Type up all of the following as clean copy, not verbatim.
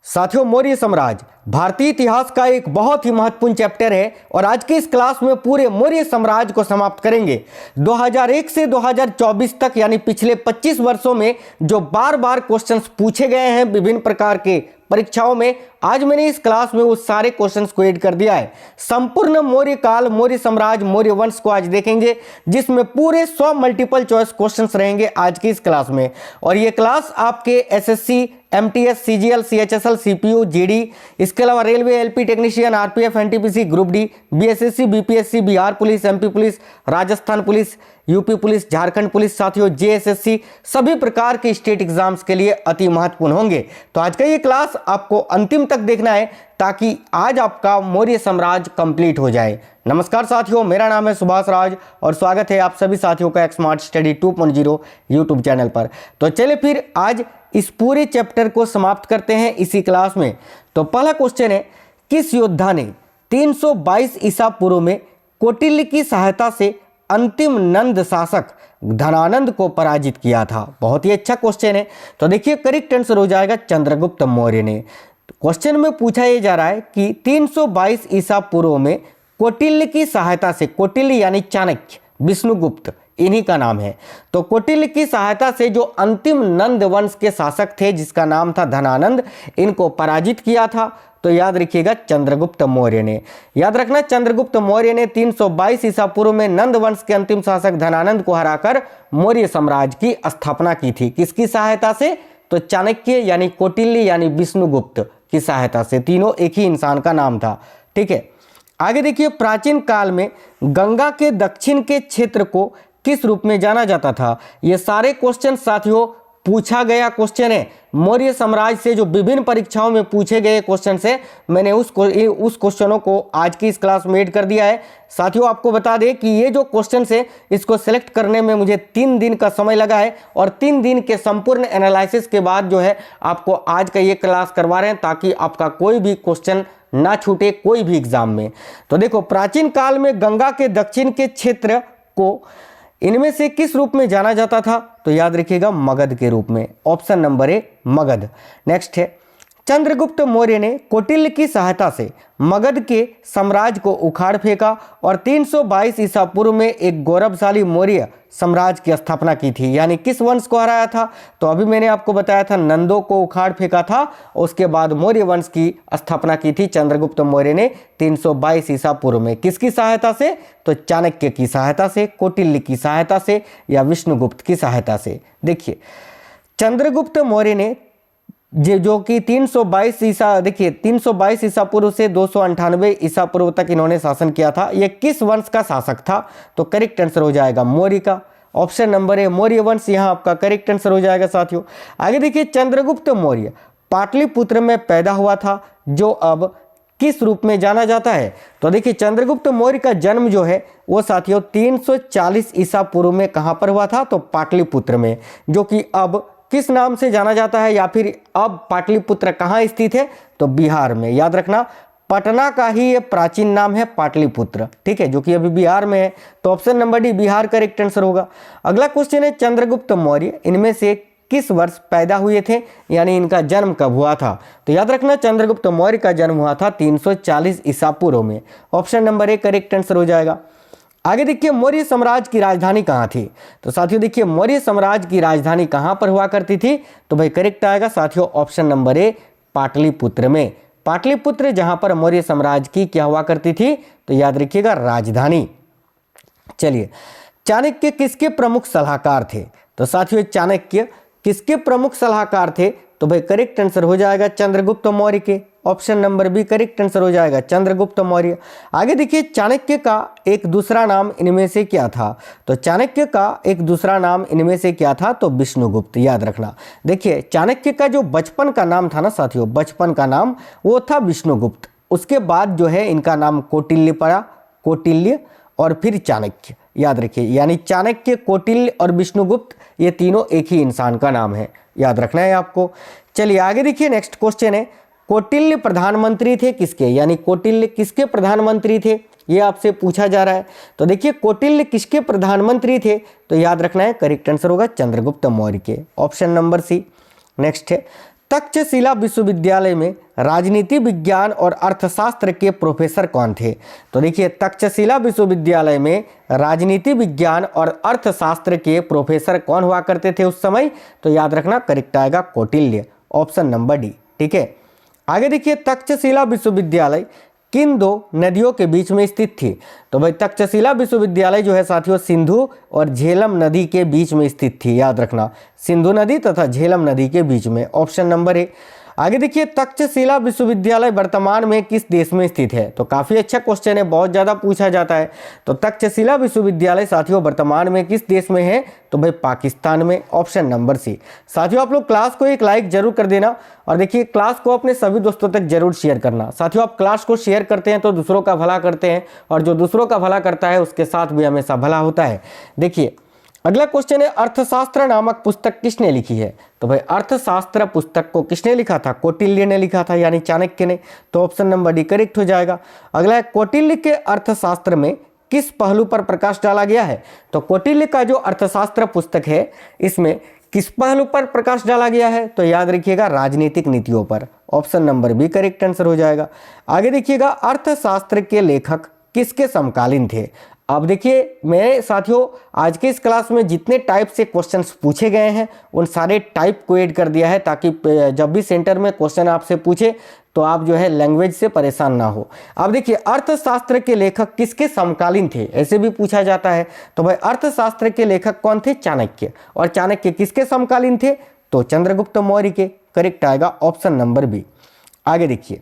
साथियों, मौर्य साम्राज्य भारतीय इतिहास का एक बहुत ही महत्वपूर्ण चैप्टर है और आज की इस क्लास में पूरे मौर्य साम्राज्य को समाप्त करेंगे। 2001 से 2024 तक यानी पिछले 25 वर्षों में जो बार बार क्वेश्चंस पूछे गए हैं विभिन्न प्रकार के परीक्षाओं में, आज मैंने इस क्लास में उस सारे क्वेश्चंस को ऐड कर दिया है। संपूर्ण मौर्य काल, मौर्य साम्राज्य, मौर्य वंश को आज देखेंगे, जिसमें पूरे 100 मल्टीपल चॉइस क्वेश्चंस रहेंगे आज की इस क्लास में। और ये क्लास आपके SSC, MTS, CGL, CHSL, CPU, GD, इसके अलावा railway, LP technician, RPF, NTPC, group D, BSSC, BPSC, Bihar police, MP police, Rajasthan police, UP police, Jharkhand police, साथियों जेएसएससी, सभी प्रकार के स्टेट एग्जाम्स के लिए अति महत्वपूर्ण होंगे। तो आज का ये क्लास आपको अंतिम तक देखना है ताकि आज आपका मौर्य साम्राज्य कंप्लीट हो जाए। नमस्कार साथियों, मेरा नाम है सुभाष राज और स्वागत है आप सभी साथियों का स्मार्ट स्टडी 2.0 यूट्यूब चैनल पर। तो चलिए फिर आज इस पूरे चैप्टर को समाप्त करते हैं इसी क्लास में। तो पहला क्वेश्चन है, किस योद्धा ने 322 ईसा पूर्व में कौटिल्य की सहायता से अंतिम नंद शासक धनानंद को पराजित किया था? बहुत ही अच्छा क्वेश्चन है। तो देखिए, करेक्ट आंसर हो जाएगा चंद्रगुप्त मौर्य ने। क्वेश्चन में पूछा यह जा रहा है कि 322 ईसा पूर्व में कौटिल्य की सहायता से, कौटिल्य यानी चाणक्य, विष्णुगुप्त इन्हीं का नाम है, तो कौटिल्य की सहायता से जो अंतिम नंद वंश के शासक थे जिसका नाम था धनानंद, इनको पराजित किया था। तो याद रखिएगा चंद्रगुप्त मौर्य ने। याद रखना, चंद्रगुप्त मौर्य ने 322 ईसा पूर्व में नंद वंश के अंतिम शासक धनानंद को हराकर मौर्य साम्राज्य की स्थापना की थी। किसकी सहायता से? तो चाणक्य यानी कौटिल्य यानी विष्णुगुप्त की सहायता से। तीनों एक ही इंसान का नाम था। ठीक है, आगे देखिए, प्राचीन काल में गंगा के दक्षिण के क्षेत्र को किस रूप में जाना जाता था? ये सारे क्वेश्चन साथियों पूछा गया क्वेश्चन है। मौर्य साम्राज्य से जो विभिन्न परीक्षाओं में पूछे गए क्वेश्चन से मैंने उस क्वेश्चनों को आज की इस क्लास में ऐड कर दिया है। साथियों, आपको बता दें कि ये जो क्वेश्चन है इसको सिलेक्ट करने में मुझे 3 दिन का समय लगा है और 3 दिन के संपूर्ण एनालिसिस के बाद जो है आपको आज का ये क्लास करवा रहे हैं ताकि आपका कोई भी क्वेश्चन ना छूटे कोई भी एग्जाम में। तो देखो, प्राचीन काल में गंगा के दक्षिण के क्षेत्र को इनमें से किस रूप में जाना जाता था? तो याद रखिएगा मगध के रूप में। Option number A Magadh. Next है, चंद्रगुप्त मौर्य ने कौटिल्य की सहायता से मगध के साम्राज्य को उखाड़ फेंका और 322 ईसा पूर्व में एक गौरवशाली मौर्य साम्राज्य की स्थापना की थी। यानी किस वंश को हराया था? तो अभी मैंने आपको बताया था नंदों को उखाड़ फेंका था, उसके बाद मौर्य वंश की स्थापना की थी चंद्रगुप्त मौर्य ने 322 ईसा पूर्व में। किसकी सहायता से? तो चाणक्य की सहायता से, कौटिल्य की सहायता से या विष्णुगुप्त की सहायता से। देखिए, चंद्रगुप्त मौर्य ने जो कि 322 ईसा, देखिए 322 ईसा पूर्व से 298 ईसा पूर्व तक इन्होंने शासन किया था। ये किस वंश का शासक था? तो करेक्ट आंसर हो जाएगा मौर्य का। ऑप्शन नंबर ए मौर्य वंश यहाँ आपका करेक्ट आंसर हो जाएगा साथियों। आगे देखिए, चंद्रगुप्त मौर्य पाटलिपुत्र में पैदा हुआ था जो अब किस रूप में जाना जाता है? तो देखिए, चंद्रगुप्त मौर्य का जन्म जो है वो साथियों 340 ईसा पूर्व में कहाँ पर हुआ था? तो पाटलिपुत्र में, जो कि अब किस नाम से जाना जाता है या फिर अब पाटलिपुत्र कहाँ स्थित है? तो बिहार में। याद रखना, पटना का ही ये प्राचीन नाम है पाटलिपुत्र, ठीक है, जो कि अभी बिहार में है। तो option number D Bihar correct answer होगा। अगला क्वेश्चन है, चंद्रगुप्त मौर्य इनमें से किस वर्ष पैदा हुए थे, यानी इनका जन्म कब हुआ था? तो याद रखना, चंद्रगुप्त मौर्य का जन्म हुआ था 340 ईसा पूर्व में। Option number A correct answer हो जाएगा। आगे देखिए, मौर्य साम्राज्य की राजधानी कहाँ थी? तो साथियों देखिए, मौर्य साम्राज्य की राजधानी कहाँ पर हुआ करती थी? तो भाई करेक्ट आएगा साथियों ऑप्शन नंबर ए पाटलिपुत्र में। पाटलिपुत्र जहाँ पर मौर्य साम्राज्य की क्या हुआ करती थी? तो याद रखिएगा राजधानी। चलिए, चाणक्य किसके प्रमुख सलाहकार थे? तो साथियों, चाणक्य किसके प्रमुख सलाहकार थे? तो भाई करेक्ट आंसर हो जाएगा चंद्रगुप्त मौर्य के। Option number B correct answer हो जाएगा चंद्रगुप्त मौर्य। आगे देखिए, चाणक्य का एक दूसरा नाम इनमें से क्या था? तो चाणक्य का एक दूसरा नाम इनमें से क्या था? तो विष्णुगुप्त। याद रखना, देखिए चाणक्य का जो बचपन का नाम था ना साथियों, बचपन का नाम वो था विष्णुगुप्त। उसके बाद जो है इनका नाम कौटिल्य पड़ा, कौटिल्य और फिर चाणक्य। याद रखिए, यानी चाणक्य, कौटिल्य और विष्णुगुप्त ये तीनों एक ही इंसान का नाम है। याद रखना है आपको। चलिए आगे देखिए, नेक्स्ट क्वेश्चन है, कौटिल्य प्रधानमंत्री थे किसके? यानी कौटिल्य किसके प्रधानमंत्री थे, ये आपसे पूछा जा रहा है। तो देखिए, कौटिल्य किसके प्रधानमंत्री थे? तो याद रखना है करेक्ट आंसर होगा चंद्रगुप्त मौर्य के। ऑप्शन नंबर सी। नेक्स्ट है, तक्षशिला विश्वविद्यालय में राजनीति विज्ञान और अर्थशास्त्र के प्रोफेसर कौन थे? तो देखिए, तक्षशिला विश्वविद्यालय में राजनीति विज्ञान और अर्थशास्त्र के प्रोफेसर कौन हुआ करते थे उस समय? तो याद रखना करेक्ट आएगा कौटिल्य, ऑप्शन नंबर डी। ठीक है, आगे देखिए, तक्षशिला विश्वविद्यालय किन दो नदियों के बीच में स्थित थी? तो भाई तक्षशिला विश्वविद्यालय जो है साथियों सिंधु और झेलम नदी के बीच में स्थित थी, याद रखना सिंधु नदी तथा झेलम नदी के बीच में, ऑप्शन नंबर ए। आगे देखिए, तक्षशिला विश्वविद्यालय वर्तमान में किस देश में स्थित है? तो काफ़ी अच्छा क्वेश्चन है, बहुत ज़्यादा पूछा जाता है। तो तक्षशिला विश्वविद्यालय साथियों वर्तमान में किस देश में है? तो भाई पाकिस्तान में, ऑप्शन नंबर सी। साथियों आप लोग क्लास को एक लाइक जरूर कर देना और देखिए क्लास को अपने सभी दोस्तों तक जरूर शेयर करना। साथियों आप क्लास को शेयर करते हैं तो दूसरों का भला करते हैं और जो दूसरों का भला करता है उसके साथ भी हमेशा भला होता है। देखिए अगला क्वेश्चन है, अर्थशास्त्र नामक पुस्तक किसने लिखी है? तो भाई अर्थशास्त्र पुस्तक को किसने लिखा था? कौटिल्य ने लिखा था, यानी चाणक्य ने, तो ऑप्शन नंबर डी करेक्ट हो जाएगा। अगला है, कौटिल्य के अर्थशास्त्र में किस पहलू पर प्रकाश डाला गया है? तो कौटिल्य का जो अर्थशास्त्र पुस्तक है इसमें किस पहलू पर प्रकाश डाला गया है? तो याद रखिएगा राजनीतिक नीतियों पर, option number B correct answer हो जाएगा। आगे देखिएगा, अर्थशास्त्र के लेखक किसके समकालीन थे? अब देखिए मेरे साथियों आज के इस क्लास में जितने टाइप से क्वेश्चंस पूछे गए हैं उन सारे टाइप को ऐड कर दिया है ताकि जब भी सेंटर में क्वेश्चन आपसे पूछे तो आप जो है लैंग्वेज से परेशान ना हो। अब देखिए अर्थशास्त्र के लेखक किसके समकालीन थे, ऐसे भी पूछा जाता है। तो भाई अर्थशास्त्र के लेखक कौन थे? चाणक्य। और चाणक्य किसके समकालीन थे? तो चंद्रगुप्त मौर्य के, करेक्ट आएगा ऑप्शन नंबर बी। आगे देखिए,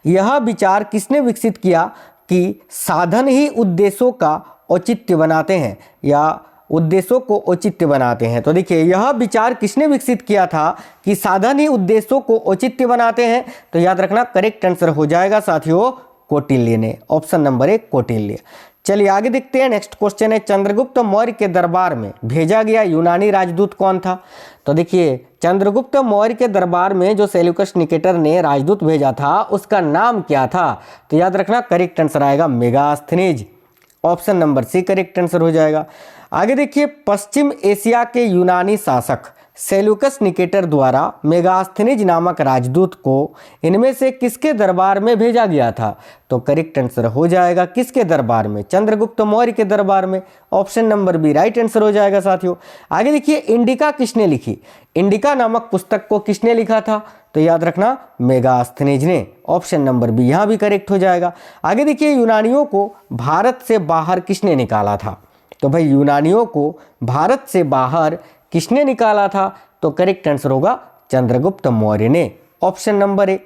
यह विचार किसने विकसित किया कि साधन ही उद्देश्यों का औचित्य बनाते हैं या उद्देश्यों को औचित्य बनाते हैं? तो देखिए यह विचार किसने विकसित किया था कि साधन ही उद्देश्यों को औचित्य बनाते हैं? तो याद रखना करेक्ट आंसर हो जाएगा साथियों कौटिल्य ने, ऑप्शन नंबर ए कौटिल्य। चलिए आगे देखते हैं, नेक्स्ट क्वेश्चन है, चंद्रगुप्त मौर्य के दरबार में भेजा गया यूनानी राजदूत कौन था? तो देखिए चंद्रगुप्त मौर्य के दरबार में जो सेल्यूकस निकेटर ने राजदूत भेजा था उसका नाम क्या था? तो याद रखना करेक्ट आंसर आएगा Megasthenes, option number C correct answer हो जाएगा। आगे देखिए, पश्चिम एशिया के यूनानी शासक सेल्यूकस निकेटर द्वारा मेगास्थनीज नामक राजदूत को इनमें से किसके दरबार में भेजा गया था? तो करेक्ट आंसर हो जाएगा किसके दरबार में? चंद्रगुप्त मौर्य के दरबार में, option number B right answer हो जाएगा साथियों। आगे देखिए, इंडिका किसने लिखी? इंडिका नामक पुस्तक को किसने लिखा था? तो याद रखना मेगास्थनीज ने, ऑप्शन नंबर बी यहाँ भी करेक्ट हो जाएगा। आगे देखिए, यूनानियों को भारत से बाहर किसने निकाला था? तो भाई यूनानियों को भारत से बाहर किसने निकाला था? तो करेक्ट आंसर होगा चंद्रगुप्त मौर्य ने, ऑप्शन नंबर ए।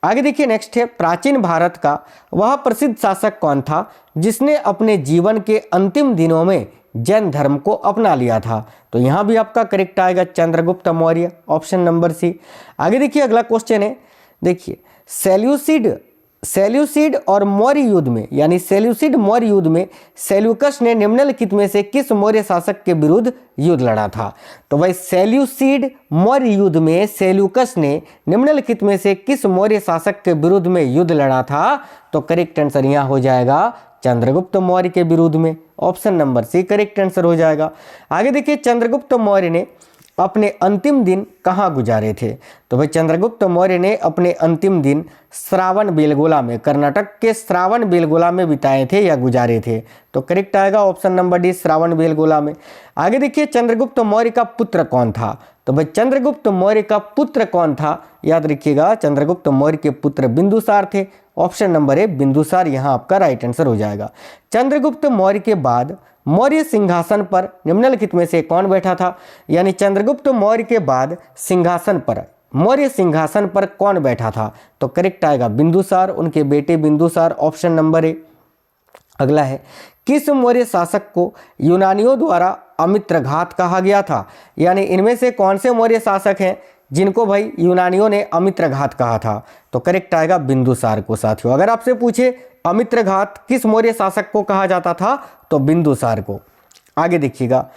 आगे देखिए नेक्स्ट है, प्राचीन भारत का वह प्रसिद्ध शासक कौन था जिसने अपने जीवन के अंतिम दिनों में जैन धर्म को अपना लिया था? तो यहाँ भी आपका करेक्ट आएगा Chandragupta Maurya, option number C. आगे देखिए अगला क्वेश्चन है, देखिए सेल्यूसिड और मौर्य युद्ध में यानी सेल्यूसिड मौर्य युद्ध में सेल्यूकस ने निम्नलिखित में से किस मौर्य शासक के विरुद्ध युद्ध लड़ा था? तो भाई सेल्यूसिड मौर्य युद्ध में सेल्यूकस ने निम्नलिखित में से किस मौर्य शासक के विरुद्ध में युद्ध लड़ा था? तो करेक्ट आंसर यहाँ हो जाएगा चंद्रगुप्त मौर्य के विरुद्ध में, option number C correct answer हो जाएगा। आगे देखिए, चंद्रगुप्त मौर्य ने अपने अंतिम दिन कहाँ गुजारे थे? तो भाई चंद्रगुप्त मौर्य ने अपने अंतिम दिन श्रावण बेलगोला में, कर्नाटक के श्रावण बेलगोला में बिताए थे या गुजारे थे? तो करेक्ट आएगा option number D Shravan Belagola में। आगे देखिए, चंद्रगुप्त मौर्य का पुत्र कौन था? तो भाई चंद्रगुप्त मौर्य का पुत्र कौन था? याद रखिएगा चंद्रगुप्त मौर्य के पुत्र बिंदुसार थे, ऑप्शन नंबर ए बिंदुसार यहाँ आपका राइट आंसर हो जाएगा। चंद्रगुप्त मौर्य के बाद मौर्य सिंहासन पर निम्नलिखित में से कौन बैठा था? यानी चंद्रगुप्त मौर्य के बाद मौर्य सिंहासन पर कौन बैठा था? तो करेक्ट आएगा बिंदुसार, उनके बेटे बिंदुसार, ऑप्शन नंबर ए। अगला है, किस मौर्य शासक को यूनानियों द्वारा अमित्रघात कहा गया था? यानी इनमें से कौन से मौर्य शासक हैं जिनको भाई यूनानियों ने अमित्रघात कहा था? तो करेक्ट आएगा बिंदुसार को साथियों। अगर आपसे पूछे अमित्रघात किस मौर्य शासक को कहा जाता था? तो बिंदुसार को। आगे देखिएगा,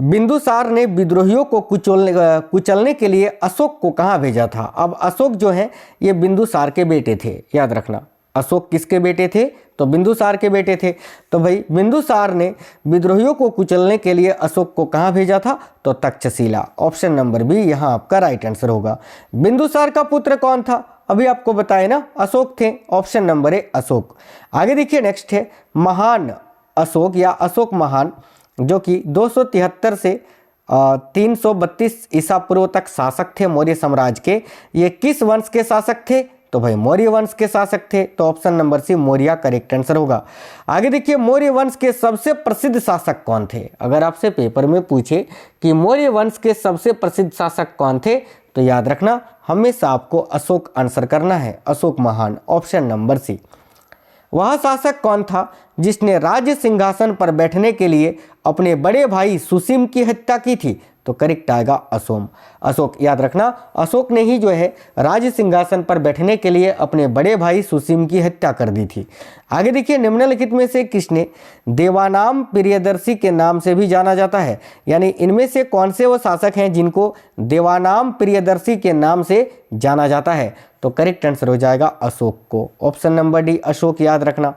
बिंदुसार ने विद्रोहियों को कुचलने के लिए अशोक को कहाँ भेजा था? अब अशोक जो है ये बिंदुसार के बेटे थे, याद रखना अशोक किसके बेटे थे? तो बिंदुसार के बेटे थे। तो भाई बिंदुसार ने विद्रोहियों को कुचलने के लिए अशोक को कहाँ भेजा था? तो तक्षशिला। ऑप्शन नंबर बी यहाँ आपका राइट आंसर होगा। बिंदुसार का पुत्र कौन था? अभी आपको बताए ना, अशोक थे। Option number A Ashok. आगे देखिए नेक्स्ट है महान अशोक या अशोक महान, जो कि 273 से 332 ईसा पूर्व तक शासक थे मौर्य साम्राज्य के। ये किस वंश के शासक थे? तो भाई मौर्य वंश के शासक थे। तो option number C Maurya correct answer होगा। आगे देखिए मौर्य वंश के सबसे प्रसिद्ध शासक कौन थे? अगर आपसे पेपर में पूछे कि मौर्य वंश के सबसे प्रसिद्ध शासक कौन थे, तो याद रखना हमेशा आपको अशोक आंसर करना है, अशोक महान। Option number C. वह शासक कौन था जिसने राज्य सिंहासन पर बैठने के लिए अपने बड़े भाई सुसीम की हत्या की थी? तो करेक्ट आएगा अशोक। याद रखना अशोक ने ही जो है राज्य सिंहासन पर बैठने के लिए अपने बड़े भाई सुसीम की हत्या कर दी थी। आगे देखिए निम्नलिखित में से किसने देवानाम प्रियदर्शी के नाम से भी जाना जाता है? यानी इनमें से कौन से वो शासक हैं जिनको देवानाम प्रियदर्शी के नाम से जाना जाता है? तो करेक्ट आंसर हो जाएगा अशोक को। Option number D Ashok. याद रखना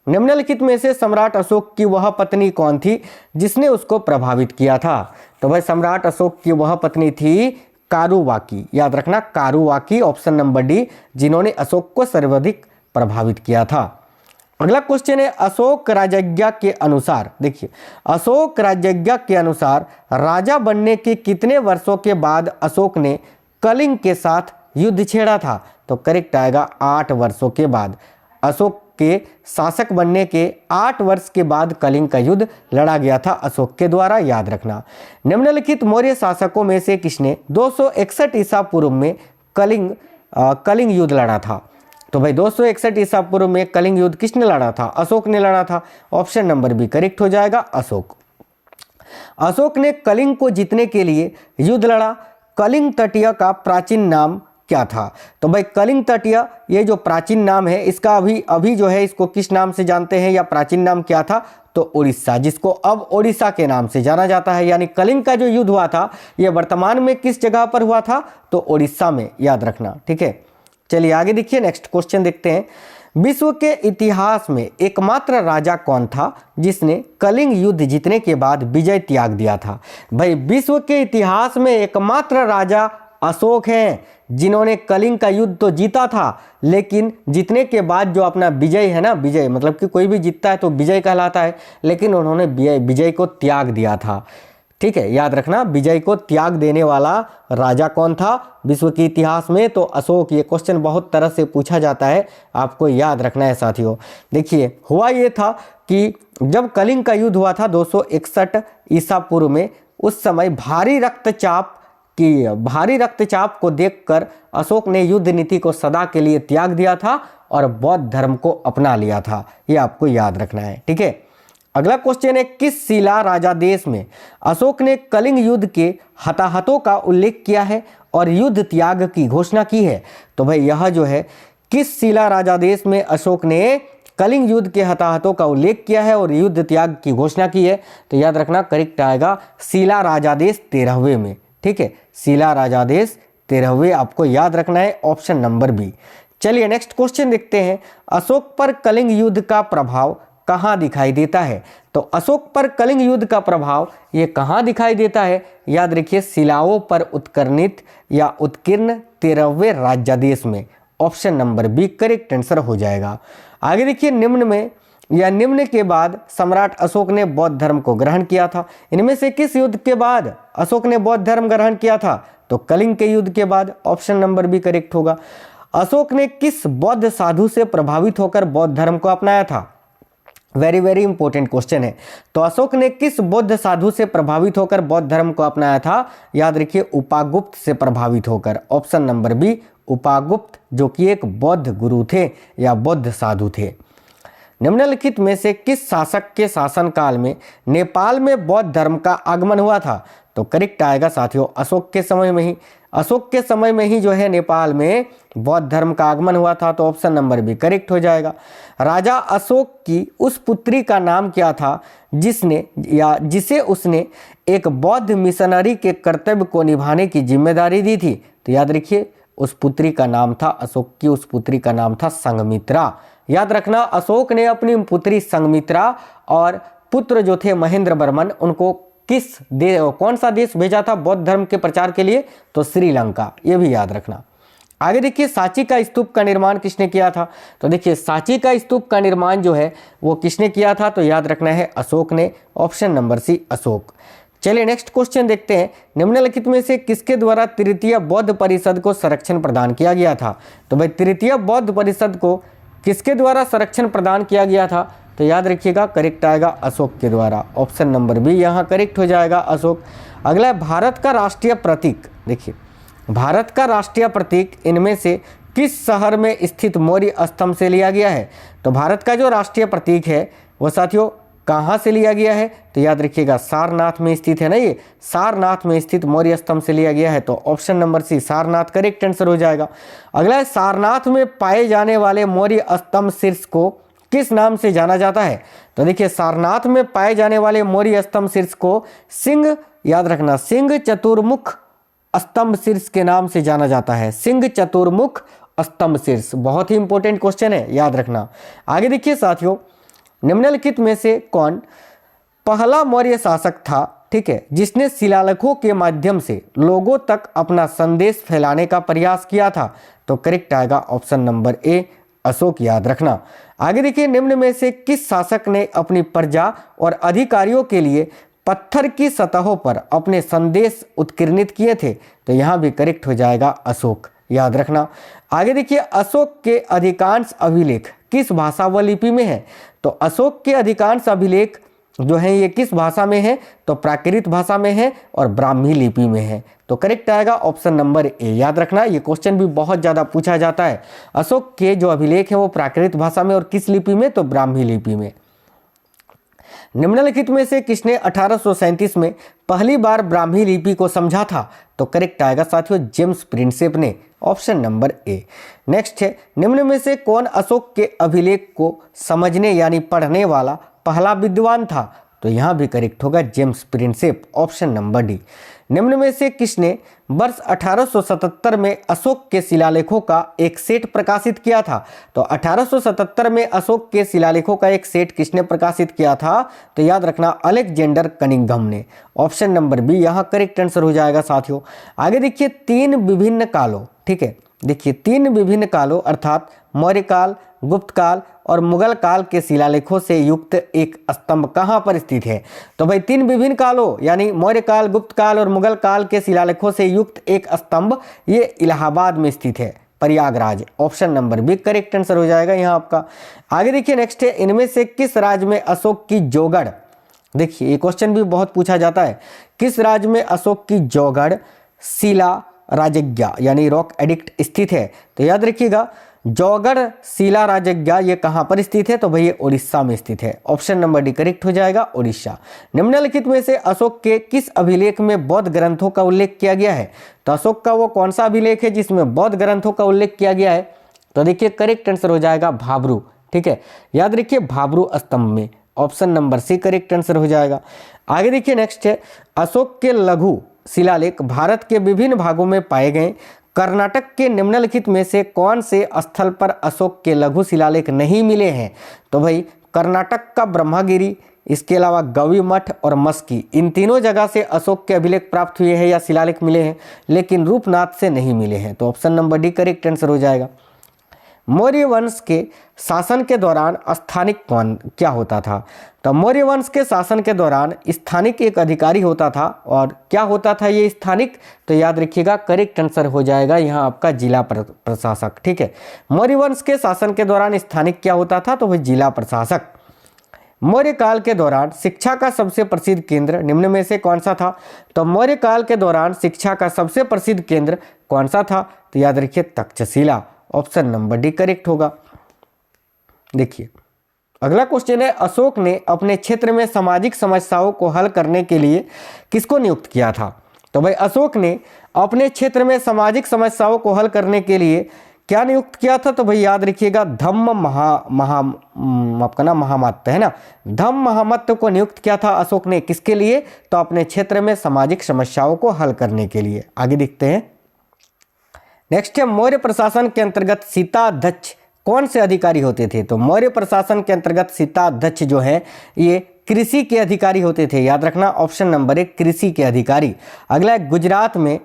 निम्नलिखित में से सम्राट अशोक की वह पत्नी कौन थी जिसने उसको प्रभावित किया था? तो भाई सम्राट अशोक की वह पत्नी थी कारुवाकी। याद रखना कारुवाकी। ऑप्शन नंबर डी, जिन्होंने अशोक को सर्वाधिक प्रभावित किया था। अगला क्वेश्चन है अशोक राजज्ञा के अनुसार, देखिए अशोक राजज्ञा के अनुसार राजा बनने के कितने वर्षों के बाद अशोक ने कलिंग के साथ युद्ध छेड़ा था? तो करेक्ट आएगा 8 वर्षों के बाद। अशोक के शासक बनने के 8 वर्ष के बाद कलिंग का युद्ध लड़ा गया था अशोक के द्वारा। याद रखना निम्नलिखित मौर्य शासकों में से किसने 261 ईसा पूर्व में कलिंग युद्ध लड़ा था? तो भाई 261 ईसा पूर्व में कलिंग युद्ध किसने लड़ा था? अशोक ने लड़ा था। ऑप्शन नंबर बी करेक्ट हो जाएगा अशोक। अशोक ने कलिंग को जीतने के लिए युद्ध लड़ा। कलिंग तटीय का प्राचीन नाम क्या था? तो भाई कलिंग तटीय ये जो प्राचीन नाम है इसका अभी जो है इसको किस नाम से जानते हैं या प्राचीन नाम क्या था? तो उड़ीसा, जिसको अब ओडिशा के नाम से जाना जाता है। यानी कलिंग का जो युद्ध हुआ था ये वर्तमान में किस जगह पर हुआ था? तो उड़ीसा में। याद रखना ठीक है। चलिए आगे देखिए नेक्स्ट क्वेश्चन देखते हैं। विश्व के इतिहास में एकमात्र राजा कौन था जिसने कलिंग युद्ध जीतने के बाद विजय त्याग दिया था? भाई विश्व के इतिहास में एकमात्र राजा अशोक हैं जिन्होंने कलिंग का युद्ध तो जीता था, लेकिन जीतने के बाद जो अपना विजय है ना, विजय मतलब कि कोई भी जीतता है तो विजय कहलाता है, लेकिन उन्होंने विजय को त्याग दिया था। ठीक है, याद रखना विजय को त्याग देने वाला राजा कौन था विश्व के इतिहास में? तो अशोक। ये क्वेश्चन बहुत तरह से पूछा जाता है, आपको याद रखना है साथियों। देखिए हुआ ये था कि जब कलिंग का युद्ध हुआ था 261 ईसा पूर्व में, उस समय भारी रक्तचाप को देखकर अशोक ने युद्ध नीति को सदा के लिए त्याग दिया था और बौद्ध धर्म को अपना लिया था। ये आपको याद रखना है। ठीक है, अगला क्वेश्चन है किस शिला राजादेश में अशोक ने कलिंग युद्ध के हताहतों का उल्लेख किया है और युद्ध त्याग की घोषणा की है? तो भाई यह जो है किस शिला राजादेश में अशोक ने कलिंग युद्ध के हताहतों का उल्लेख किया है और युद्ध त्याग की घोषणा की है? तो याद रखना करेक्ट आएगा शिला राजादेश 13वें में। ठीक है, शिला राजादेश 13वें आपको याद रखना है। Option number B. चलिए नेक्स्ट क्वेश्चन देखते हैं। अशोक पर कलिंग युद्ध का प्रभाव कहाँ दिखाई देता है? तो अशोक पर कलिंग युद्ध का प्रभाव ये कहाँ दिखाई देता है? याद रखिए शिलाओं पर उत्कीर्णित या उत्कीर्ण 13वें राज्यादेश में। Option number B correct answer हो जाएगा। आगे देखिए निम्न के बाद सम्राट अशोक ने बौद्ध धर्म को ग्रहण किया था। इनमें से किस युद्ध के बाद अशोक ने बौद्ध धर्म ग्रहण किया था? तो कलिंग के युद्ध के बाद। ऑप्शन नंबर बी करेक्ट होगा। अशोक ने किस बौद्ध साधु से प्रभावित होकर बौद्ध धर्म को अपनाया था? वेरी इंपॉर्टेंट क्वेश्चन है। तो अशोक ने किस बौद्ध साधु से प्रभावित होकर बौद्ध धर्म को अपनाया था? याद रखिए उपागुप्त से प्रभावित होकर। ऑप्शन नंबर बी उपागुप्त, जो कि एक बौद्ध गुरु थे या बौद्ध साधु थे। निम्नलिखित में से किस शासक के शासनकाल में नेपाल में बौद्ध धर्म का आगमन हुआ था? तो करेक्ट आएगा साथियों अशोक के समय में ही। अशोक के समय में ही जो है नेपाल में बौद्ध धर्म का आगमन हुआ था। तो ऑप्शन नंबर बी करेक्ट हो जाएगा। राजा अशोक की उस पुत्री का नाम क्या था जिसे उसने एक बौद्ध मिशनरी के कर्तव्य को निभाने की जिम्मेदारी दी थी? तो याद रखिए उस पुत्री का नाम था, अशोक की उस पुत्री का नाम था संघमित्रा। याद रखना, अशोक ने अपनी पुत्री संघमित्रा और पुत्र जो थे महेंद्र वर्मन, उनको कौन सा देश भेजा था बौद्ध धर्म के प्रचार के लिए? तो श्रीलंका, ये भी याद रखना। आगे देखिए, सांची का स्तूप का निर्माण किसने किया था? तो देखिए, सांची का स्तूप का निर्माण जो है वो किसने किया था? तो याद रखना है अशोक ने, ऑप्शन नंबर सी अशोक। चलिए नेक्स्ट क्वेश्चन देखते हैं, निम्नलिखित में से किसके द्वारा तृतीय बौद्ध परिषद को संरक्षण प्रदान किया गया था? तो भाई तृतीय बौद्ध परिषद को किसके द्वारा संरक्षण प्रदान किया गया था? तो याद रखिएगा करेक्ट आएगा अशोक के द्वारा, ऑप्शन नंबर बी यहाँ करेक्ट हो जाएगा अशोक। अगला है भारत का राष्ट्रीय प्रतीक। देखिए, भारत का राष्ट्रीय प्रतीक इनमें से किस शहर में स्थित मौर्य स्तंभ से लिया गया है? तो भारत का जो राष्ट्रीय प्रतीक है वो साथियों कहाँ से लिया गया है? तो याद रखिएगा सारनाथ में स्थित है ना, ये सारनाथ में स्थित मौर्य स्तंभ से लिया गया है। तो option number C Sarnath correct answer हो जाएगा। अगला है, सारनाथ में पाए जाने वाले मौर्य स्तंभ शीर्ष को किस नाम से जाना जाता है? तो देखिए, सारनाथ में पाए जाने वाले मौर्य स्तंभ शीर्ष को सिंह, याद रखना, सिंह चतुर्मुख स्तंभ शीर्ष के नाम से जाना जाता है। सिंह चतुर्मुख स्तंभ शीर्ष, बहुत ही इंपॉर्टेंट क्वेश्चन है, याद रखना। आगे देखिए साथियों, निम्नलिखित में से कौन पहला मौर्य शासक था, ठीक है, जिसने शिलालेखों के माध्यम से लोगों तक अपना संदेश फैलाने का प्रयास किया था? तो करेक्ट आएगा ऑप्शन नंबर ए अशोक, याद रखना। आगे देखिए, निम्न में से किस शासक ने अपनी प्रजा और अधिकारियों के लिए पत्थर की सतहों पर अपने संदेश उत्कीर्णित किए थे? तो यहाँ भी करेक्ट हो जाएगा अशोक, याद रखना। आगे देखिए, अशोक के अधिकांश अभिलेख किस भाषा व लिपि में है? तो अशोक के अधिकांश अभिलेख जो है ये किस भाषा में है? तो प्राकृत भाषा में है और ब्राह्मी लिपि में है। तो करेक्ट आएगा ऑप्शन नंबर ए, याद रखना, ये क्वेश्चन भी बहुत ज़्यादा पूछा जाता है। अशोक के जो अभिलेख हैं वो प्राकृत भाषा में और किस लिपि में? तो ब्राह्मी लिपि में। निम्नलिखित में से किसने 1837 में पहली बार ब्राह्मी लिपि को समझा था? तो करेक्ट आएगा साथियों जेम्स प्रिंसेप ने, ऑप्शन नंबर ए। नेक्स्ट है, निम्न में से कौन अशोक के अभिलेख को समझने यानी पढ़ने वाला पहला विद्वान था? तो यहाँ भी करेक्ट होगा James Prinsep, option number D. निम्न में से किसने वर्ष 1877 में अशोक के शिलालेखों का एक सेट प्रकाशित किया था? तो 1877 में अशोक के शिलालेखों का एक सेट किसने प्रकाशित किया था? तो याद रखना अलेक्जेंडर कनिंघम ने, ऑप्शन नंबर बी यहाँ करेक्ट आंसर हो जाएगा साथियों। आगे देखिए, तीन विभिन्न कालों, ठीक है, देखिए तीन विभिन्न कालों अर्थात मौर्य काल, गुप्त काल और मुगल काल के शिलालेखों से युक्त एक स्तंभ कहाँ पर स्थित है? तो भाई तीन विभिन्न कालों यानी मौर्य काल, गुप्त काल और मुगल काल के शिलालेखों से युक्त एक स्तंभ ये इलाहाबाद में स्थित है, Prayagraj, option number B correct answer हो जाएगा यहाँ आपका। आगे देखिए नेक्स्ट है, इनमें से किस राज्य में अशोक की जौगढ़, देखिए ये क्वेश्चन भी बहुत पूछा जाता है, किस राज्य में अशोक की जौगढ़ शिला राजज्ञा यानी रॉक एडिक्ट स्थित है? तो याद रखिएगा जौगढ़ शिला राजज्ञा ये कहाँ पर स्थित है? तो भाई ये उड़ीसा में स्थित है, ऑप्शन नंबर डी करेक्ट हो जाएगा उड़ीसा। निम्नलिखित में से अशोक के किस अभिलेख में बौद्ध ग्रंथों का उल्लेख किया गया है? तो अशोक का वो कौन सा अभिलेख है जिसमें बौद्ध ग्रंथों का उल्लेख किया गया है? तो देखिए करेक्ट आंसर हो जाएगा भाब्रू, ठीक है, याद रखिए भाब्रू स्तंभ में, option number C correct answer हो जाएगा। आगे देखिए नेक्स्ट है, अशोक के लघु शिलालेख भारत के विभिन्न भागों में पाए गए, कर्नाटक के निम्नलिखित में से कौन से स्थल पर अशोक के लघु शिलालेख नहीं मिले हैं? तो भाई कर्नाटक का ब्रह्मगिरी, इसके अलावा गवी मठ और मस्की, इन तीनों जगह से अशोक के अभिलेख प्राप्त हुए हैं या शिलालेख मिले हैं, लेकिन रूपनाथ से नहीं मिले हैं। तो option number D correct answer हो जाएगा। मौर्य वंश के शासन के दौरान स्थानिक कौन क्या होता था? तो मौर्य वंश के शासन के दौरान स्थानिक एक अधिकारी होता था, और क्या होता था ये स्थानिक? तो याद रखिएगा करेक्ट आंसर हो जाएगा यहाँ आपका जिला प्रशासक, ठीक है। मौर्य वंश के शासन के दौरान स्थानिक क्या होता था? तो वह जिला प्रशासक। मौर्य काल के दौरान शिक्षा का सबसे प्रसिद्ध केंद्र निम्न में से कौन सा था? तो मौर्य काल के दौरान शिक्षा का सबसे प्रसिद्ध केंद्र कौन सा था? तो याद रखिए Takshashila, option number D correct होगा। देखिए अगला क्वेश्चन है, अशोक ने अपने क्षेत्र में सामाजिक समस्याओं को हल करने के लिए किसको नियुक्त किया था? तो भाई अशोक ने अपने क्षेत्र में सामाजिक समस्याओं को हल करने के लिए क्या नियुक्त किया था? तो भाई याद रखिएगा धम्म महामत्त है ना, धम्म महामत्त को नियुक्त किया था अशोक ने, किसके लिए? तो अपने क्षेत्र में सामाजिक समस्याओं को हल करने के लिए। आगे देखते हैं नेक्स्ट है, मौर्य प्रशासन के अंतर्गत शीताध्यक्ष कौन से अधिकारी होते थे? तो मौर्य प्रशासन के अंतर्गत शीताध्यक्ष जो है ये कृषि के अधिकारी होते थे। याद रखना ऑप्शन नंबर 1 कृषि के अधिकारी। अगला है गुजरात में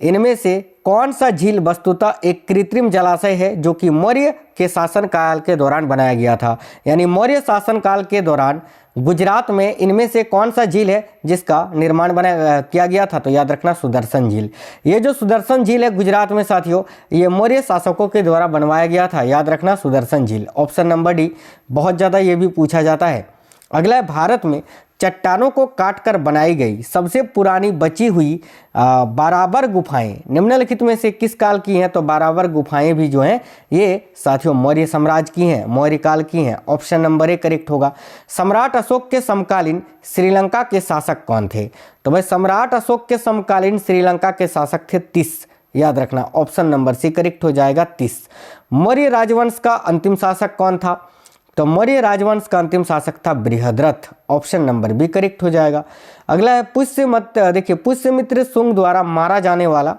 इनमें से कौन सा झील वस्तुतः एक कृत्रिम जलाशय है जो कि मौर्य के शासनकाल के दौरान बनाया गया था? यानी मौर्य शासनकाल के दौरान गुजरात में इनमें से कौन सा झील है जिसका निर्माण किया गया था? तो याद रखना सुदर्शन झील। ये जो सुदर्शन झील है गुजरात में साथियों, ये मौर्य शासकों के द्वारा बनवाया गया था। याद रखना सुदर्शन झील। ऑप्शन नंबर डी बहुत ज़्यादा ये भी पूछा जाता है। अगला है भारत में चट्टानों को काटकर बनाई गई सबसे पुरानी बची हुई बाराबर गुफाएं निम्नलिखित में से किस काल की हैं? तो बाराबर गुफाएं भी जो हैं ये साथियों मौर्य साम्राज्य की हैं, मौर्य काल की हैं। ऑप्शन नंबर 1 करेक्ट होगा। सम्राट अशोक के समकालीन श्रीलंका के शासक कौन थे? तो भाई सम्राट अशोक के समकालीन श्रीलंका के शासक थे 30। याद रखना ऑप्शन नंबर सी करेक्ट हो जाएगा 30। मौर्य राजवंश का अंतिम शासक कौन था? तो मौर्य राजवंश का अंतिम शासक था Brihadratha. Option number B correct हो जाएगा। अगला है पुष्यमित्र शुंग द्वारा मारा जाने वाला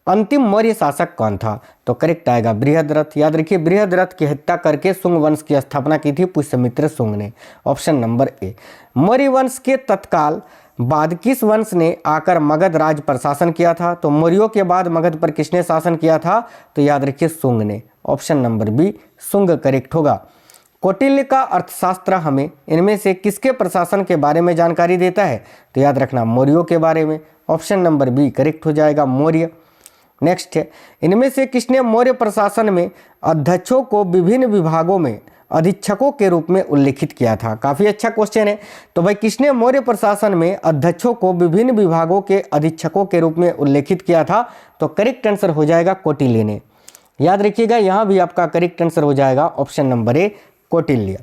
अंतिम मौर्य शासक कौन था? तो करेक्ट आएगा बृहद्रथ। याद रखिए बृहद्रथ की हत्या करके शुंग वंश की स्थापना की थी पुष्यमित्र शुंग ने। Option number A. मौर्य वंश के तत्काल बाद किस वंश ने आकर मगध राज पर शासन किया था? तो मौर्यों के बाद मगध पर किसने शासन किया था? तो याद रखिए शुंग ने। Option number B Shunga correct होगा। कौटिल्य का अर्थशास्त्र हमें इनमें से किसके प्रशासन के बारे में जानकारी देता है? तो याद रखना मौर्यों के बारे में। ऑप्शन नंबर बी करेक्ट हो जाएगा मौर्य। नेक्स्ट है इनमें से किसने मौर्य प्रशासन में अध्यक्षों को विभिन्न विभागों में अधीक्षकों के रूप में उल्लेखित किया था? काफ़ी अच्छा क्वेश्चन है। तो भाई किसने मौर्य प्रशासन में अध्यक्षों को विभिन्न विभागों के अधीक्षकों के रूप में उल्लेखित किया था? तो करेक्ट आंसर हो जाएगा कौटिल्य ने। याद रखिएगा यहाँ भी आपका करेक्ट आंसर हो जाएगा option number A Kautilya.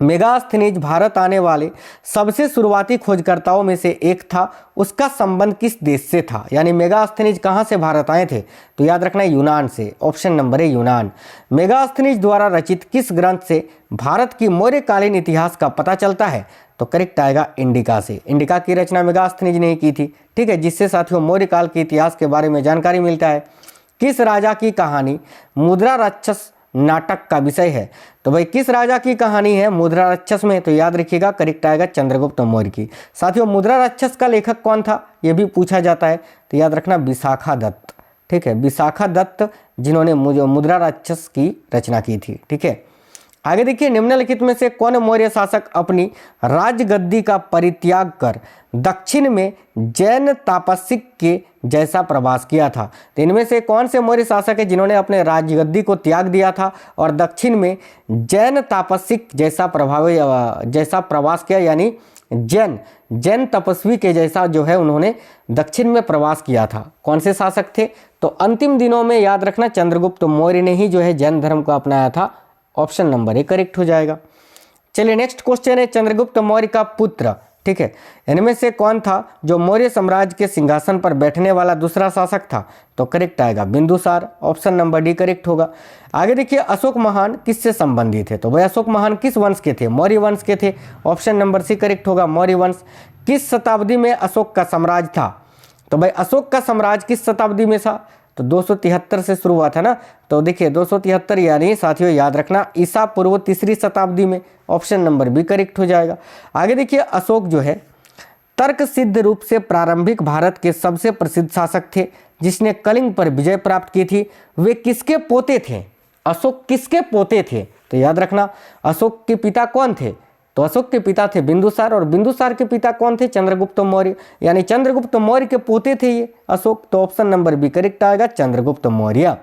Megasthenes Bharat आने वाले सबसे शुरुआती खोजकर्ताओं में से एक था, उसका संबंध किस देश से था? यानी मेगास्थनीज कहाँ से भारत आए थे? तो याद रखना यूनान से। ऑप्शन नंबर ए यूनान। मेगास्थनीज द्वारा रचित किस ग्रंथ से भारत की मौर्यकालीन इतिहास का पता चलता है? तो करेक्ट आएगा इंडिका से। इंडिका की रचना मेगास्थनीज ने की थी, ठीक है, जिससे साथियों मौर्य काल के इतिहास के बारे में जानकारी मिलता है। किस राजा की कहानी मुद्रा राक्षस नाटक का विषय है? तो भाई किस राजा की कहानी है मुद्रा राक्षस में? तो याद रखिएगा करेक्ट आएगा चंद्रगुप्त मौर्य की। साथियों मुद्रा राक्षस का लेखक कौन था यह भी पूछा जाता है, तो याद रखना विशाखा दत्त। ठीक है, विशाखा दत्त जिन्होंने मुद्रा राक्षस की रचना की थी। ठीक है, आगे देखिए निम्नलिखित में से कौन मौर्य शासक अपनी राजगद्दी का परित्याग कर दक्षिण में जैन तापसिक के जैसा प्रवास किया था? तो इनमें से कौन से मौर्य शासक है जिन्होंने अपने राजगद्दी को त्याग दिया था और दक्षिण में जैन तापसिक जैसा प्रवास किया? यानी जैन तपस्वी के जैसा जो है उन्होंने दक्षिण में प्रवास किया था। कौन से शासक थे? तो अंतिम दिनों में याद रखना चंद्रगुप्त मौर्य ने ही जो है जैन धर्म को अपनाया था। ऑप्शन नंबर ए करेक्ट हो जाएगा। चलिए नेक्स्ट क्वेश्चन है चंद्रगुप्त मौर्य का पुत्र, ठीक है, इनमें से कौन था जो मौर्य साम्राज्य के सिंहासन पर बैठने वाला दूसरा शासक था? तो करेक्ट आएगा Bindusara. Option number D correct होगा। आगे देखिए अशोक महान किससे संबंधित है? तो भाई अशोक महान किस वंश के थे? मौर्य वंश के थे। ऑप्शन नंबर सी करेक्ट होगा मौर्य वंश। किस शताब्दी में अशोक का साम्राज्य था? तो भाई अशोक का साम्राज्य किस शताब्दी में था? तो 273 से शुरू हुआ था ना, तो देखिए 273 यानी साथियों याद रखना ईसा पूर्व 3री शताब्दी में। ऑप्शन नंबर बी करेक्ट हो जाएगा। आगे देखिए अशोक जो है तर्क सिद्ध रूप से प्रारंभिक भारत के सबसे प्रसिद्ध शासक थे जिसने कलिंग पर विजय प्राप्त की थी। वे किसके पोते थे? अशोक किसके पोते थे? तो याद रखना अशोक के पिता कौन थे? तो अशोक के पिता थे बिंदुसार और बिंदुसार के पिता कौन थे? चंद्रगुप्त मौर्य। यानी चंद्रगुप्त मौर्य के पोते थे ये अशोक। तो ऑप्शन नंबर बी करेक्ट आएगा चंद्रगुप्त मौर्य।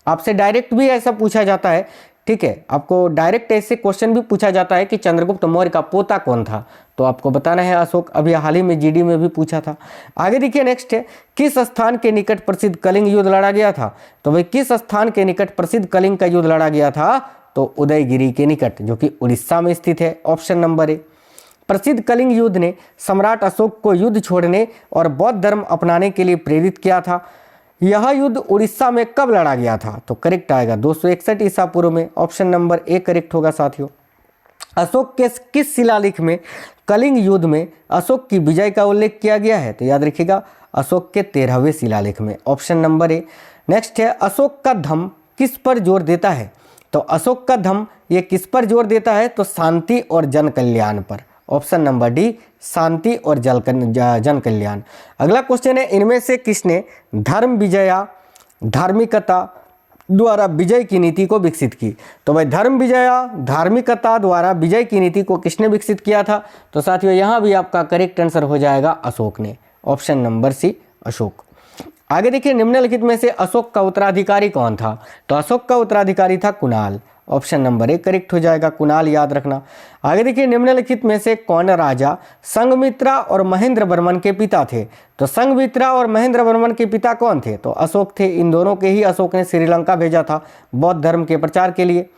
आपसे डायरेक्ट भी ऐसा पूछा जाता है, ठीक है, आपको डायरेक्ट ऐसे क्वेश्चन भी पूछा जाता है कि चंद्रगुप्त मौर्य का पोता कौन था, तो आपको बताना है अशोक। अभी हाल ही में जीडी में भी पूछा था। आगे देखिए नेक्स्ट है किस स्थान के निकट प्रसिद्ध कलिंग युद्ध लड़ा गया था? तो भाई किस स्थान के निकट प्रसिद्ध कलिंग का युद्ध लड़ा गया था? तो उदयगिरी के निकट, जो कि उड़ीसा में स्थित है। Option number A. प्रसिद्ध कलिंग युद्ध ने सम्राट अशोक को युद्ध छोड़ने और बौद्ध धर्म अपनाने के लिए प्रेरित किया था। यह युद्ध उड़ीसा में कब लड़ा गया था? तो करेक्ट आएगा 261 ईसा पूर्व में। ऑप्शन नंबर ए करेक्ट होगा साथियों। अशोक के किस शिलालेख में कलिंग युद्ध में अशोक की विजय का उल्लेख किया गया है? तो याद रखिएगा अशोक के 13वें शिलालेख में। Option number A. नेक्स्ट है अशोक का धम्म किस पर जोर देता है? तो अशोक का धम्म ये किस पर जोर देता है? तो शांति और जन कल्याण पर। ऑप्शन नंबर डी, शांति और जन कल्याण। अगला क्वेश्चन है, इनमें से किसने धर्म विजया धार्मिकता द्वारा विजय की नीति को विकसित की? तो भाई धर्म विजया धार्मिकता द्वारा विजय की नीति को किसने विकसित किया था? तो साथियों यहाँ भी आपका करेक्ट आंसर हो जाएगा अशोक ने। Option number C, Ashoka. आगे देखिए, निम्नलिखित में से अशोक का उत्तराधिकारी कौन था? तो अशोक का उत्तराधिकारी था Kunal. Option number A correct हो जाएगा, कुणाल याद रखना। आगे देखिए, निम्नलिखित में से कौन राजा संघमित्रा और महेंद्र वर्मन के पिता थे? तो संघमित्रा और महेंद्र वर्मन के पिता कौन थे? तो अशोक थे। इन दोनों के ही अशोक ने श्रीलंका भेजा था बौद्ध धर्म के प्रचार के लिए।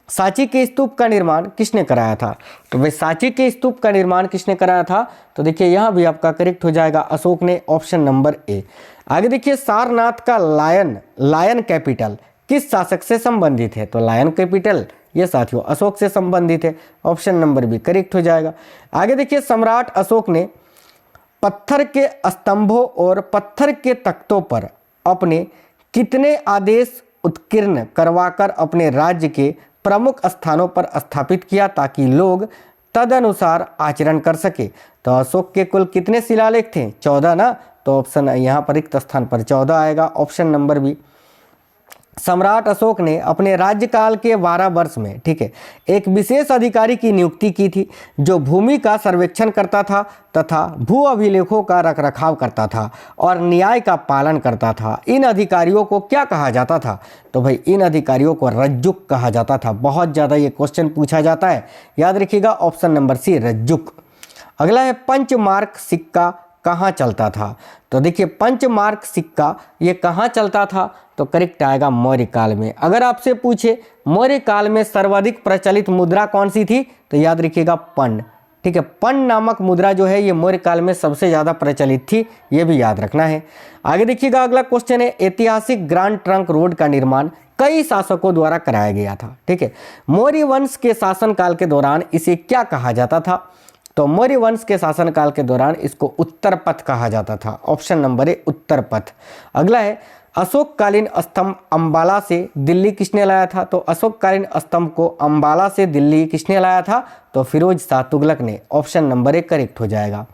सांची के स्तूप का निर्माण किसने कराया था? तो भाई सांची के स्तूप का निर्माण किसने कराया था? तो देखिए यहाँ भी आपका करेक्ट हो जाएगा अशोक ने। Option number A. आगे देखिए, सारनाथ का लायन कैपिटल किस शासक से संबंधित है? तो लायन कैपिटल ये साथियों अशोक से संबंधित है। ऑप्शन नंबर बी करेक्ट हो जाएगा। आगे देखिए, सम्राट अशोक ने पत्थर के स्तंभों और पत्थर के तख्तों पर अपने कितने आदेश उत्कीर्ण करवाकर अपने राज्य के प्रमुख स्थानों पर स्थापित किया ताकि लोग तदनुसार आचरण कर सके? तो अशोक के कुल कितने शिलालेख थे? 14 ना। तो ऑप्शन यहाँ पर रिक्त स्थान पर 14 आएगा। Option number B. सम्राट अशोक ने अपने राज्यकाल के 12 वर्ष में, ठीक है, एक विशेष अधिकारी की नियुक्ति की थी जो भूमि का सर्वेक्षण करता था तथा भू अभिलेखों का रखरखाव करता था और न्याय का पालन करता था। इन अधिकारियों को क्या कहा जाता था? तो भाई इन अधिकारियों को रज्जुक कहा जाता था। बहुत ज़्यादा ये क्वेश्चन पूछा जाता है, याद रखिएगा। ऑप्शन नंबर सी, रज्जुक। अगला है, पंचमार्क सिक्का कहाँ चलता था? तो देखिए, पंचमार्क सिक्का ये कहाँ चलता था? तो करेक्ट आएगा मौर्य काल में। अगर आपसे पूछे मौर्य काल में सर्वाधिक प्रचलित मुद्रा कौन सी थी? तो याद रखिएगा पंड, ठीक है। पंड नामक मुद्रा जो है ये मौर्य काल में सबसे ज़्यादा प्रचलित थी, ये भी याद रखना है। आगे देखिएगा, अगला क्वेश्चन है, ऐतिहासिक ग्रांड ट्रंक रोड का निर्माण कई शासकों द्वारा कराया गया था, ठीक है। मौर्य वंश के शासनकाल के दौरान इसे क्या कहा जाता था? तो मौर्य वंश के शासनकाल के दौरान इसको उत्तर पथ कहा जाता था। ऑप्शन नंबर ए, उत्तर पथ। अगला है, अशोककालीन स्तंभ अंबाला से दिल्ली किसने लाया था? तो अशोककालीन स्तंभ को अंबाला से दिल्ली किसने लाया था? तो फिरोज शाह तुगलक ने। ऑप्शन नंबर ए करेक्ट हो जाएगा।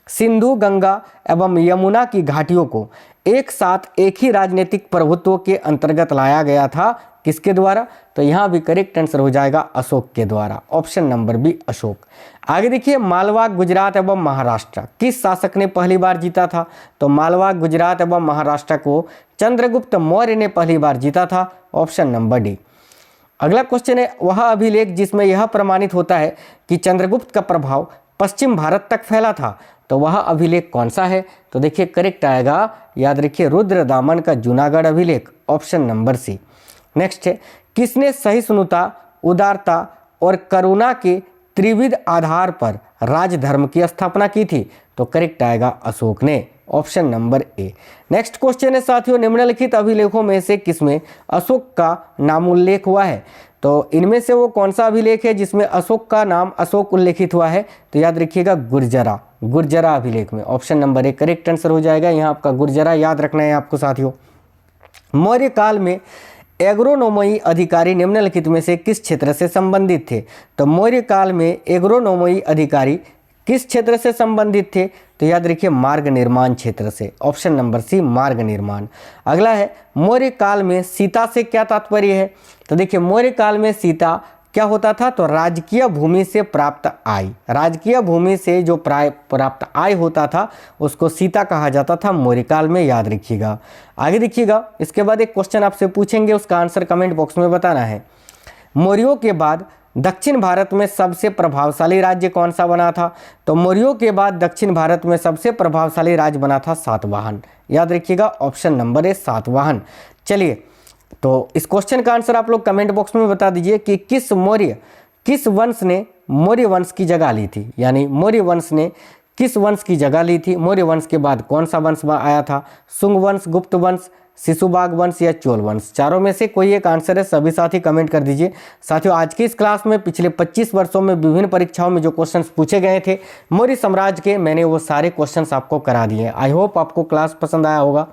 सिंधु, गंगा एवं यमुना की घाटियों को एक साथ एक ही राजनीतिक प्रभुत्व के अंतर्गत लाया गया था, किसके द्वारा? तो यहाँ भी करेक्ट आंसर हो जाएगा अशोक के द्वारा। Option number B, Ashoka. आगे देखिए, मालवा, गुजरात एवं महाराष्ट्र किस शासक ने पहली बार जीता था? तो मालवा, गुजरात एवं महाराष्ट्र को चंद्रगुप्त मौर्य ने पहली बार जीता था। Option number D. अगला क्वेश्चन है, वह अभिलेख जिसमें यह प्रमाणित होता है कि चंद्रगुप्त का प्रभाव पश्चिम भारत तक फैला था, तो वह अभिलेख कौन सा है? तो देखिए करेक्ट आएगा, याद रखिए, रुद्रदामन का जूनागढ़ अभिलेख। ऑप्शन नंबर सी। नेक्स्ट है, किसने सहिष्णुता, उदारता और करुणा के त्रिविध आधार पर राजधर्म की स्थापना की थी? तो करेक्ट आएगा अशोक ने। Option number A. Next question है साथियों, निम्नलिखित अभिलेखों में से किसमें अशोक का नाम उल्लेख हुआ है? तो इनमें से वो कौन सा अभिलेख है जिसमें अशोक का नाम अशोक उल्लेखित हुआ है? तो याद रखिएगा, गुर्जरा अभिलेख में। Option number A correct answer हो जाएगा। यहाँ आपका गुर्जरा याद रखना है आपको साथियों। मौर्य काल में एग्रोनोमी अधिकारी निम्नलिखित में से किस क्षेत्र से संबंधित थे? तो मौर्य काल में एग्रोनोमी अधिकारी किस क्षेत्र से संबंधित थे? तो याद रखिए, मार्ग निर्माण क्षेत्र से। ऑप्शन नंबर सी, मार्ग निर्माण। अगला है, मौर्य काल में सीता से क्या तात्पर्य है? तो देखिए, मौर्य काल में सीता क्या होता था? तो राजकीय भूमि से प्राप्त आय, राजकीय भूमि से जो प्राप्त आय होता था उसको सीता कहा जाता था मौर्य काल में, याद रखिएगा। आगे देखिएगा, इसके बाद एक क्वेश्चन आपसे पूछेंगे, उसका आंसर कमेंट बॉक्स में बताना है। मौर्यों के बाद दक्षिण भारत में सबसे प्रभावशाली राज्य कौन सा बना था? तो मौर्यों के बाद दक्षिण भारत में सबसे प्रभावशाली राज्य बना था सातवाहन, याद रखिएगा। Option number A, Satavahana. चलिए, तो इस क्वेश्चन का आंसर आप लोग कमेंट बॉक्स में बता दीजिए कि किस वंश ने मौर्य वंश की जगह ली थी, यानी मौर्य वंश ने किस वंश की जगह ली थी? मौर्य वंश के बाद कौन सा वंश आया था? शुंग वंश, गुप्त वंश, शिशुपाल वंश या चोल वंश? चारों में से कोई एक आंसर है, सभी साथी कमेंट कर दीजिए। साथियों, आज की इस क्लास में पिछले 25 वर्षों में विभिन्न परीक्षाओं में जो क्वेश्चंस पूछे गए थे मौर्य साम्राज्य के, मैंने वो सारे क्वेश्चंस आपको करा दिए। आई होप आपको क्लास पसंद आया होगा।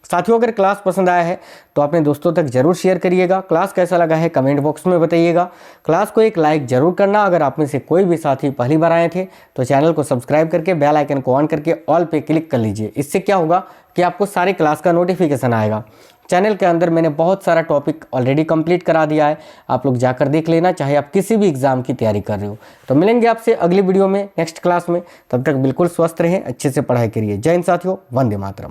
साथियों, अगर क्लास पसंद आया है तो अपने दोस्तों तक जरूर शेयर करिएगा। क्लास कैसा लगा है कमेंट बॉक्स में बताइएगा। क्लास को एक लाइक जरूर करना। अगर आप में से कोई भी साथी पहली बार आए थे तो चैनल को सब्सक्राइब करके बेल आइकन को ऑन करके ऑल पे क्लिक कर लीजिए। इससे क्या होगा कि आपको सारे क्लास का नोटिफिकेशन आएगा। चैनल के अंदर मैंने बहुत सारा टॉपिक ऑलरेडी कंप्लीट करा दिया है, आप लोग जाकर देख लेना, चाहे आप किसी भी एग्जाम की तैयारी कर रहे हो। तो मिलेंगे आपसे अगली वीडियो में नेक्स्ट क्लास में। तब तक बिल्कुल स्वस्थ रहें, अच्छे से पढ़ाई करिए। जय हिंद साथियों, वंदे मातरम।